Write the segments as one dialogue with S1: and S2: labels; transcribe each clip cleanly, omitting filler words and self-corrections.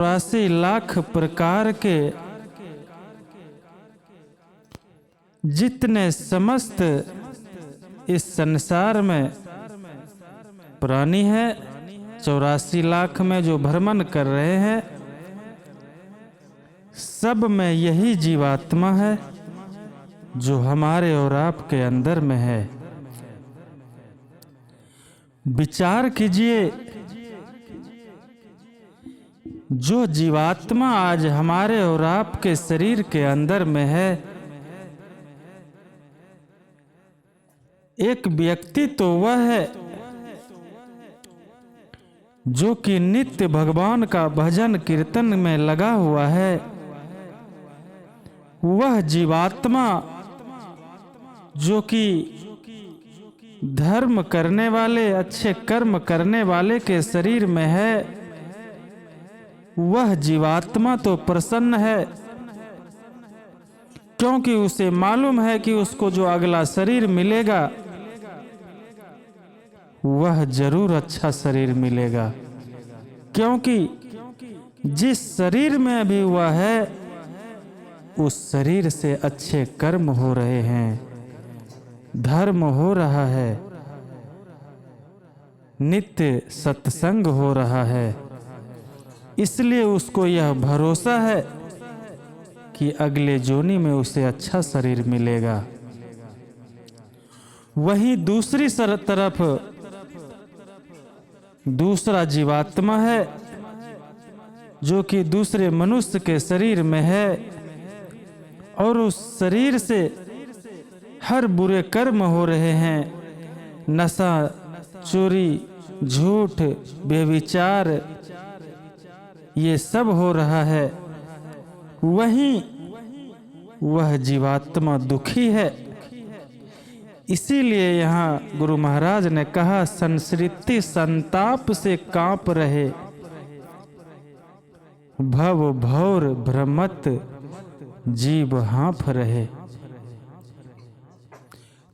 S1: 84 लाख प्रकार के जितने समस्त इस संसार में प्राणी है, 84 लाख में जो भ्रमण कर रहे हैं, सब में यही जीवात्मा है जो हमारे और आपके अंदर में है। विचार कीजिए, जो जीवात्मा आज हमारे और आपके शरीर के अंदर में है, एक व्यक्ति तो वह है जो कि नित्य भगवान का भजन कीर्तन में लगा हुआ है। वह जीवात्मा जो कि धर्म करने वाले, अच्छे कर्म करने वाले के शरीर में है, वह जीवात्मा तो प्रसन्न है, क्योंकि उसे मालूम है कि उसको जो अगला शरीर मिलेगा वह जरूर अच्छा शरीर मिलेगा, क्योंकि जिस शरीर में अभी वह है उस शरीर से अच्छे कर्म हो रहे हैं, धर्म हो रहा है, नित्य सत्संग हो रहा है। इसलिए उसको यह भरोसा है कि अगले जोनी में उसे अच्छा शरीर मिलेगा। वहीं दूसरी तरफ दूसरा जीवात्मा है जो कि दूसरे मनुष्य के शरीर में है, और उस शरीर से हर बुरे कर्म हो रहे हैं, नशा, चोरी, झूठ, व्यभिचार, ये सब हो रहा है। वहीं वह जीवात्मा दुखी है। इसीलिए यहाँ गुरु महाराज ने कहा, संसृति संताप से कांप रहे, भव भौर भ्रमत जीव हाँफ रहे।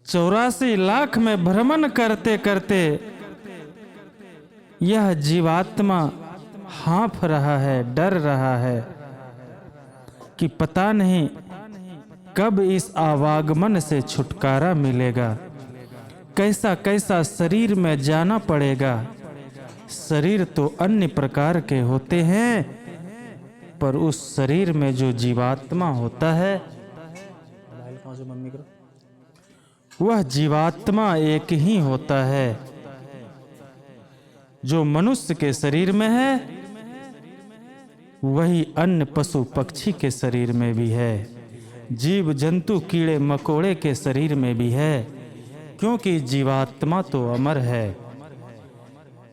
S1: 84 लाख में भ्रमण करते करते यह जीवात्मा हाँफ रहा है, डर रहा है कि पता नहीं कब इस आवागमन से छुटकारा मिलेगा, कैसा कैसा शरीर में जाना पड़ेगा। शरीर तो अन्य प्रकार के होते हैं, पर उस शरीर में जो जीवात्मा होता है वह जीवात्मा एक ही होता है। जो मनुष्य के शरीर में है वही अन्य पशु पक्षी के शरीर में भी है, जीव जंतु कीड़े मकोड़े के शरीर में भी है, क्योंकि जीवात्मा तो अमर है,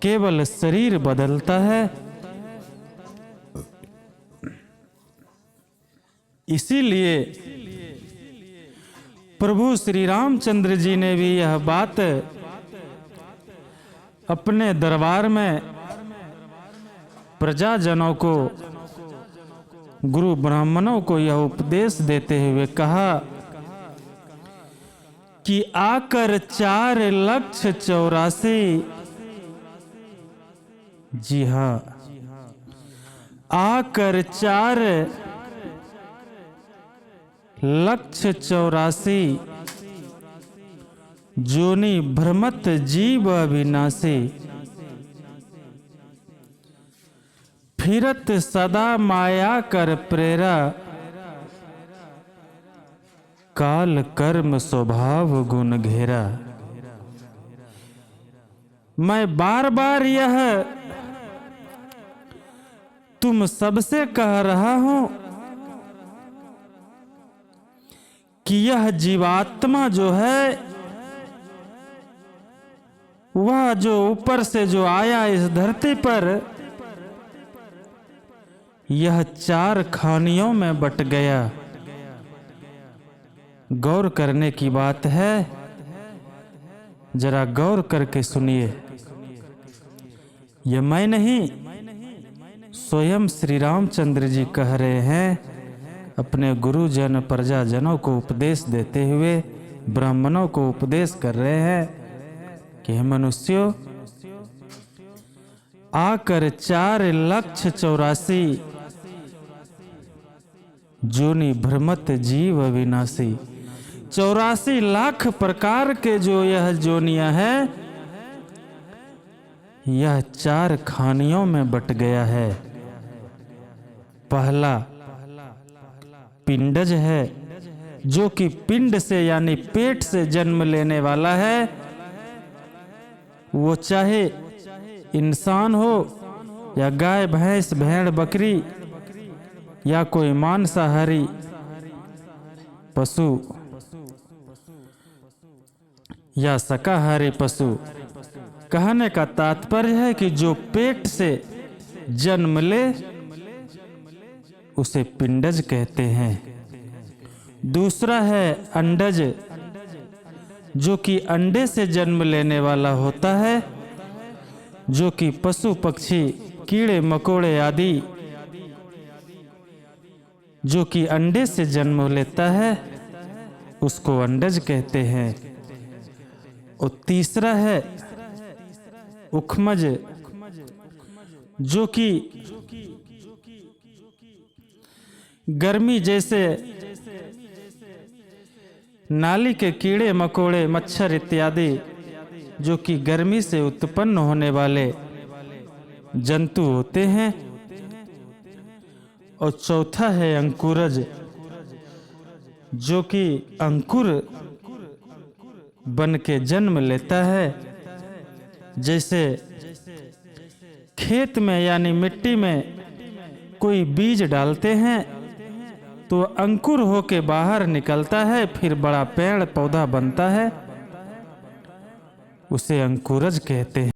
S1: केवल शरीर बदलता है। इसीलिए प्रभु श्री रामचंद्र जी ने भी यह बात अपने दरबार में प्रजाजनों को, गुरु ब्राह्मणों को यह उपदेश देते हुए कहा कि आकर 4,84,000, जी हाँ, आकर 4,84,000 जोनि भ्रमत जीव अविनाशी, फिरत सदा माया कर प्रेरा, काल कर्म स्वभाव गुण घेरा। मैं बार बार यह तुम सबसे कह रहा हूं कि यह जीवात्मा जो है, वह जो ऊपर से जो आया इस धरती पर, यह 4 खानियों में बट गया। गौर करने की बात है, जरा गौर करके सुनिए। यह मैं नहीं, स्वयं श्री रामचंद्र जी कह रहे हैं, अपने गुरुजन प्रजाजनों को उपदेश देते हुए, ब्राह्मणों को उपदेश कर रहे हैं कि हे मनुष्यों, आकर 4,84,00,000 जोनि भ्रमत जीव अविनाशी। 84 लाख प्रकार के जो यह जोनियां है, यह 4 खानियों में बट गया है। पहला पिंडज है, जो कि पिंड से यानी पेट से जन्म लेने वाला है। वो चाहे इंसान हो या गाय भैंस भेड़ बकरी या कोई मांसाहारी पशु या शाकाहारी पशु। कहने का तात्पर्य है कि जो पेट से जन्म ले उसे पिंडज कहते हैं। दूसरा है अंडज, जो कि अंडे से जन्म लेने वाला होता है, जो कि पशु पक्षी कीड़े मकोड़े आदि जो कि अंडे से जन्म लेता है उसको अंडज कहते हैं। और तीसरा है उखमज, जो कि गर्मी जैसे नाली के कीड़े मकोड़े मच्छर इत्यादि जो कि गर्मी से उत्पन्न होने वाले जंतु होते हैं। और चौथा है अंकुरज, जो कि अंकुर बन के जन्म लेता है। जैसे खेत में यानी मिट्टी में कोई बीज डालते हैं तो अंकुर होके बाहर निकलता है, फिर बड़ा पेड़ पौधा बनता है, उसे अंकुरज कहते हैं।